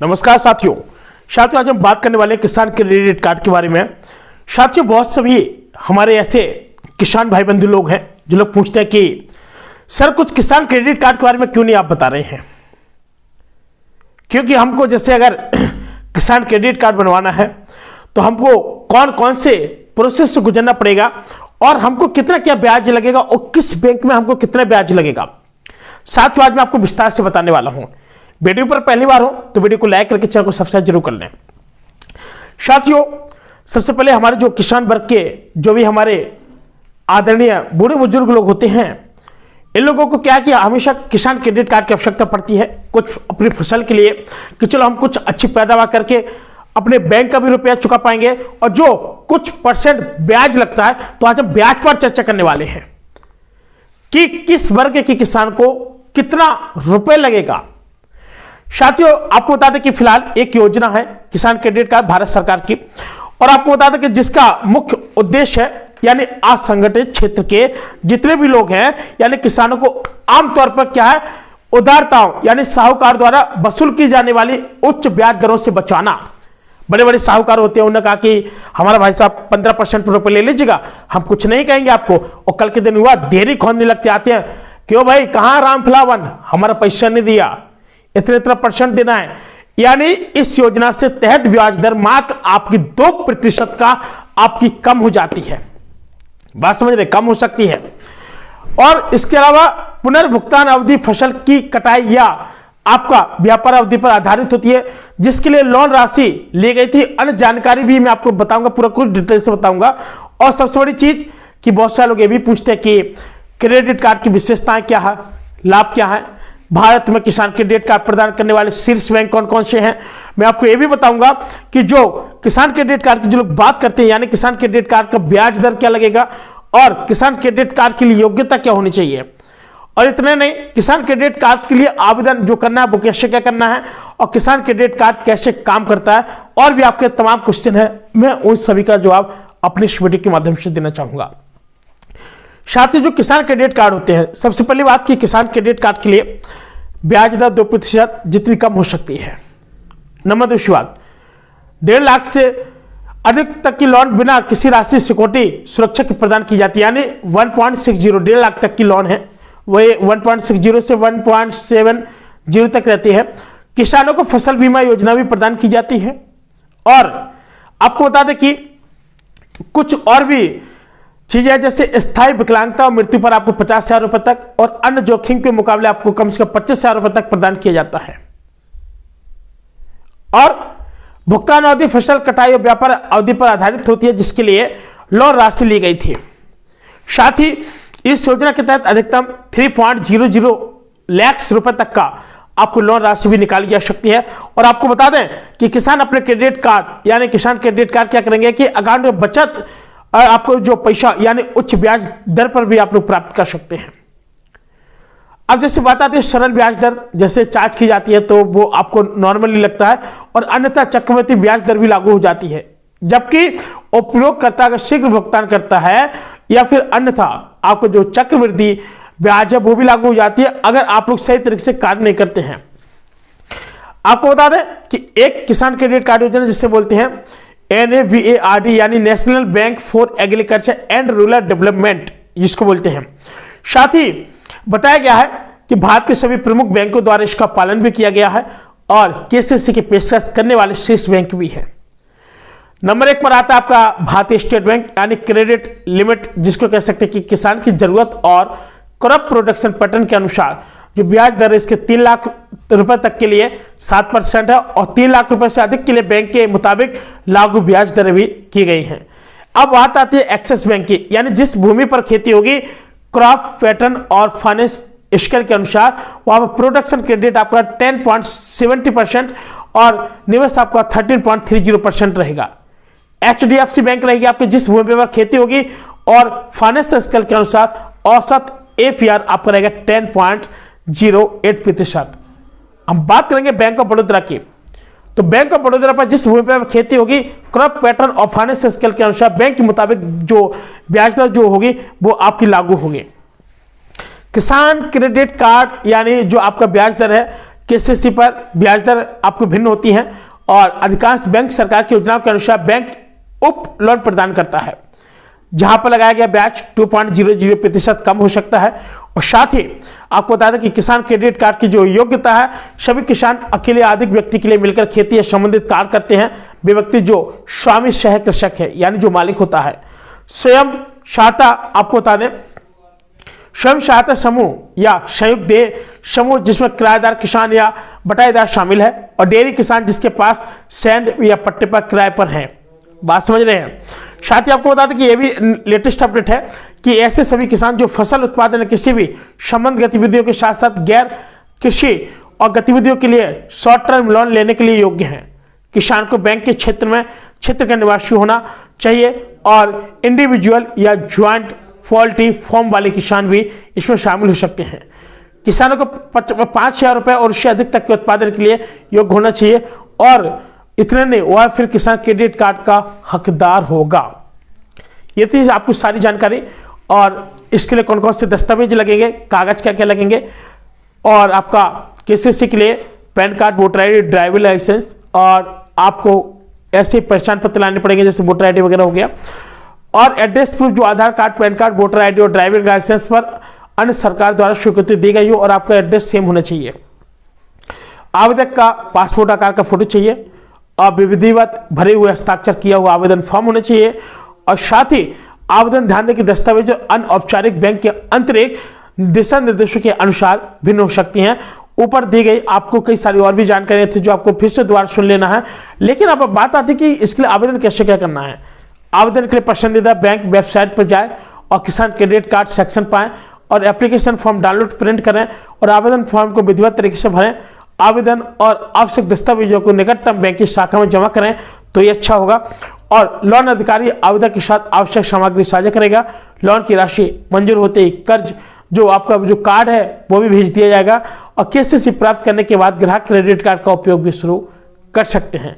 नमस्कार साथियों आज हम बात करने वाले हैं किसान क्रेडिट कार्ड के बारे में। साथियों, बहुत सभी हमारे ऐसे किसान भाई बंधु लोग हैं जो लोग पूछते हैं कि सर कुछ किसान क्रेडिट कार्ड के बारे में क्यों नहीं आप बता रहे हैं, क्योंकि हमको जैसे अगर किसान क्रेडिट कार्ड बनवाना है तो हमको कौन कौन से प्रोसेस से गुजरना पड़ेगा और हमको कितना क्या ब्याज लगेगा और किस बैंक में हमको कितना ब्याज लगेगा। साथियों, आज मैं आपको विस्तार से बताने वाला हूं। वीडियो पर पहली बार हो तो वीडियो को लाइक करके चैनल को सब्सक्राइब जरूर कर लें। साथियों, सबसे पहले हमारे जो किसान वर्ग के जो भी हमारे आदरणीय बूढ़े बुजुर्ग लोग होते हैं, इन लोगों को क्या किया, हमेशा किसान क्रेडिट कार्ड की आवश्यकता पड़ती है कुछ अपनी फसल के लिए कि चलो हम कुछ अच्छी पैदावार करके अपने बैंक का भी रुपया चुका पाएंगे और जो कुछ परसेंट ब्याज लगता है। तो आज हम ब्याज पर चर्चा करने वाले हैं कि किस वर्ग के किसान को कितना रुपए लगेगा। साथियों, आपको बता दें कि फिलहाल एक योजना है किसान क्रेडिट कार्ड भारत सरकार की, और आपको बता दें कि जिसका मुख्य उद्देश्य है यानी असंगठित क्षेत्र के जितने भी लोग हैं यानी किसानों को आमतौर पर क्या है, उधारताओं यानी साहूकार द्वारा वसूल की जाने वाली उच्च ब्याज दरों से बचाना। बड़े बड़े साहूकार होते हैं, उन्होंने कहा कि हमारा भाई साहब 15% रुपए ले लीजिएगा, हम कुछ नहीं कहेंगे आपको, और कल के दिन हुआ देरी खोदने लगते आते हैं, क्यों भाई कहां राम फिलावन, हमारा पैसा नहीं दिया, इतना परसेंट देना है। यानी इस योजना से तहत ब्याज दर मात्र आपकी 2% का आपकी कम हो जाती है। बात समझ रहे, कम हो सकती है। और इसके अलावा पुनर्भुगतान अवधि फसल की कटाई या आपका व्यापार अवधि पर आधारित होती है, जिसके लिए लोन राशि ली गई थी। अन्य जानकारी भी मैं आपको बताऊंगा, पूरा कुछ डिटेल से बताऊंगा। और सबसे बड़ी चीज कि बहुत सारे लोग ये भी पूछते हैं कि क्रेडिट कार्ड की विशेषताएं क्या है, लाभ क्या है, भारत में किसान क्रेडिट कार्ड प्रदान करने वाले शीर्ष बैंक कौन कौन से हैं। मैं आपको यह भी बताऊंगा कि जो किसान क्रेडिट कार्ड की जो लोग बात करते हैं यानी किसान क्रेडिट कार्ड का ब्याज दर क्या लगेगा और किसान क्रेडिट कार्ड के लिए योग्यता क्या होनी चाहिए। और इतने नहीं, किसान क्रेडिट कार्ड के लिए आवेदन जो करना है वो कैसे क्या करना है और किसान क्रेडिट कार्ड कैसे काम करता है, और भी आपके तमाम क्वेश्चन है, मैं उन सभी का जवाब अपनी इस वीडियो के माध्यम से देना चाहूंगा। साथ ही जो किसान क्रेडिट कार्ड होते हैं, सबसे पहली बात कि किसान क्रेडिट कार्ड के लिए ब्याज दर 2% जितनी कम हो सकती है। नंबर दूसरी बात, 1.5 लाख से अधिक तक की लोन बिना किसी राशि सिक्योरिटी सुरक्षा की प्रदान की जाती है, यानी 1.60 1.5 लाख तक की लोन है वही 1.60 से 1.70 तक रहती है। किसानों को फसल बीमा योजना भी प्रदान की जाती है। और आपको बता दें कि कुछ और भी चीजें है, जैसे स्थायी विकलांगता और मृत्यु पर आपको 50,000 रुपए तक और अन्य जोखिम के मुकाबले आपको कम से कम 25,000 रुपए तक प्रदान किया जाता है। और भुगतान अवधि फसल कटाई और व्यापार अवधि पर आधारित होती है, जिसके लिए लोन राशि ली गई थी। साथ ही इस योजना के तहत अधिकतम 3.00 लाख रुपए तक का आपको लोन राशि भी निकाली जा सकती है। और आपको बता दें कि किसान अपने क्रेडिट कार्ड यानी किसान क्रेडिट कार्ड क्या करेंगे कि अकाउंट में बचत और आपको जो पैसा यानी उच्च ब्याज दर पर भी आप लोग प्राप्त कर सकते हैं। अब जैसे बात आती है सरल ब्याज दर जैसे चार्ज की जाती है तो वो आपको नॉर्मली लगता है, और अन्यथा चक्रवृद्धि ब्याज दर भी लागू हो जाती है, जबकि उपयोगकर्ता अगर शीघ्र भुगतान करता है या फिर अन्यथा आपको जो चक्रवृद्धि ब्याज है वो भी लागू हो जाती है अगर आप लोग सही तरीके से कार्य नहीं करते हैं। आपको बता दें कि एक किसान क्रेडिट कार्ड योजना जिसे बोलते हैं NAVARD यानी national bank for agriculture and rural development जिसको बोलते हैं। साथ ही बताया गया है कि भारत के सभी प्रमुख बैंकों द्वारा इसका पालन भी किया गया है और KCC की पेशकश करने वाले शीर्ष बैंक भी है। नंबर 1 पर आता है आपका भारतीय स्टेट बैंक यानी क्रेडिट लिमिट, जिसको कह सकते हैं कि किसान की जरूरत और क्रॉप प्रोडक्शन पैटर्न के अनुसार जो ब्याज दर है इसके 3 लाख रुपए तक के लिए 7% है और 3 लाख रुपए से अधिक के लिए बैंक के मुताबिक लागू ब्याज दर भी की गई है। अब बात आती है एक्सिस बैंक की, यानी जिस भूमि पर खेती होगी क्रॉप पैटर्न और फाइनेंस स्केल के अनुसार वहां पर प्रोडक्शन क्रेडिट आपका 10.70% और निवेश आपका 13.30% रहेगा। HDFC बैंक रहेगी आपके जिस भूमि पर खेती होगी और फाइनेंस स्केल के अनुसार औसत APR आपका रहेगा 10.08%। हम बात करेंगे बैंक ऑफ बड़ौदा की, तो बैंक ऑफ बड़ौदा पर जिस भूमि पर खेती होगी क्रॉप पैटर्न और फाइनेंस स्केल के अनुसार बैंक के मुताबिक जो ब्याज दर जो होगी वो आपकी लागू होगी। किसान क्रेडिट कार्ड यानी जो आपका ब्याज दर है केसीसी पर ब्याज दर आपको भिन्न होती है और अधिकांश बैंक सरकार की योजनाओं के अनुसार बैंक उप लोन प्रदान करता है, जहां पर लगाया गया ब्याज 2.00% कम हो सकता है। और साथ ही आपको बता दें कि किसान क्रेडिट कार्ड की जो योग्यता है, सभी किसान अकेले अधिक व्यक्ति के लिए मिलकर खेती या संबंधित कार्य करते हैं। वे व्यक्ति जो स्वामी सह कृषक है यानी जो मालिक होता है। स्वयं सहायता आपको बता दें, स्वयं सहायता समूह या संयुक्त देय समूह जिसमें किराएदार किसान या बटाईदार शामिल है, और डेयरी किसान जिसके पास सैंड या पट्टे पर किराए पर हैं। बात समझ रहे हैं। साथ ही आपको बता दें कि यह भी लेटेस्ट अपडेट है कि ऐसे सभी किसान जो फसल उत्पादन या किसी भी संबंध गतिविधियों के साथ साथ गैर कृषि और गतिविधियों के लिए शॉर्ट टर्म लोन लेने के लिए योग्य हैं। किसान को बैंक के क्षेत्र का निवासी होना चाहिए और इंडिविजुअल या ज्वाइंट पोल्ट्री फॉर्म वाले किसान भी इसमें शामिल हो सकते हैं। किसानों को 5,000 रुपए और उससे अधिक तक के उत्पादन के लिए योग्य होना चाहिए और इतने नहीं, वह फिर किसान क्रेडिट कार्ड का हकदार होगा। ये थी आपको सारी जानकारी। और इसके लिए कौन कौन से दस्तावेज लगेंगे, कागज क्या क्या लगेंगे, और आपका केसीसी के लिए PAN card, voter ID, driving licence, और आपको ऐसे पहचान पत्र लाने पड़ेंगे जैसे वोटर आईडी वगैरह हो गया, और एड्रेस प्रूफ जो Aadhaar card, PAN card, voter ID और ड्राइविंग लाइसेंस पर अन्य सरकार द्वारा स्वीकृति दी गई हो और आपका एड्रेस सेम होना चाहिए। आवेदक का पासपोर्ट आकार का फोटो चाहिए और विधिवत भरे हुए हस्ताक्षर किया हुआ आवेदन फॉर्म होना चाहिए। और साथ ही आवेदन ध्यान दें कि दस्तावेज अनौपचारिक बैंक के आंतरिक दिशा निर्देशों के अनुसार भिन्न हो सकती हैं। ऊपर दी गई आपको कई सारी और भी जानकारियां थी जो आपको फिर से दोबारा सुन लेना है। लेकिन अब बात आती है कि इसके लिए आवेदन कैसे क्या करना है। आवेदन के लिए पसंदीदा बैंक वेबसाइट पर जाए और किसान क्रेडिट कार्ड सेक्शन पाएं और एप्लीकेशन फॉर्म डाउनलोड प्रिंट करें और आवेदन फॉर्म को विधिवत तरीके से भरें। आवेदन और आवश्यक दस्तावेजों को निकटतम बैंक की शाखा में जमा करें तो ये अच्छा होगा। और लोन अधिकारी आवेदक के साथ आवश्यक सामग्री साझा करेगा। लोन की राशि मंजूर होते ही कर्ज जो आपका जो कार्ड है वो भी भेज दिया जाएगा और केसीसी प्राप्त करने के बाद ग्राहक क्रेडिट कार्ड का उपयोग भी शुरू कर सकते हैं।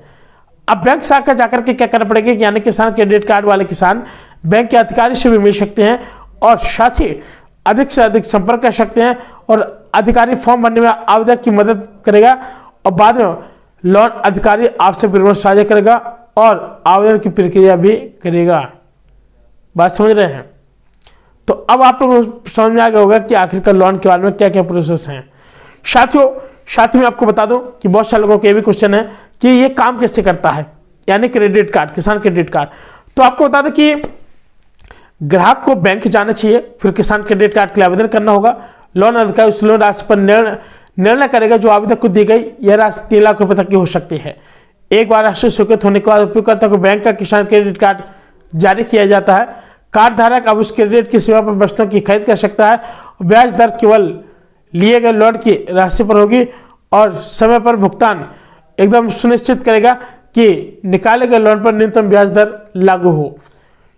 अब बैंक शाखा जाकर के क्या करना पड़ेगा, यानी किसान क्रेडिट कार्ड वाले किसान बैंक के अधिकारी से भी मिल सकते हैं और साथ ही अधिक से अधिक संपर्क कर सकते हैं और अधिकारी फॉर्म भरने में आवेदक की मदद करेगा और बाद में लोन अधिकारी आपसे विवरण साझा करेगा और आवेदन की प्रक्रिया भी करेगा। बात समझ रहे हैं। तो अब आप लोगों को समझ में आ गया होगा कि आखिरकार लोन के बारे में क्या क्या प्रोसेस हैं। साथियों, साथ में आपको बता दूं कि बहुत सारे लोगों के भी क्वेश्चन है कि ये काम कैसे करता है, यानी क्रेडिट कार्ड, किसान क्रेडिट कार्ड। तो आपको बता दें कि ग्राहक को बैंक जाना चाहिए, फिर किसान क्रेडिट कार्ड के लिए आवेदन करना होगा। लोन अधिकारी उस लोन राशि पर निर्णय करेगा जो आवेदक को दी गई। यह राशि 3 लाख रुपए तक की हो सकती है। एक बार राशि स्वीकृत होने के बाद उपयोगकर्ता को बैंक का किसान क्रेडिट कार्ड जारी किया जाता है। कार्ड धारक अब उस क्रेडिट की सेवा पर वस्तुओं की खरीद कर सकता है। ब्याज दर केवल लिए गए लोन की राशि पर होगी और समय पर भुगतान एकदम सुनिश्चित करेगा कि निकाले गए लोन पर न्यूनतम ब्याज दर लागू हो।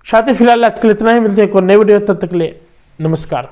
साथ ही फिलहाल आज के लिए इतना ही, मिलते हैं एक और नई वीडियो, तब तक के लिए नमस्कार।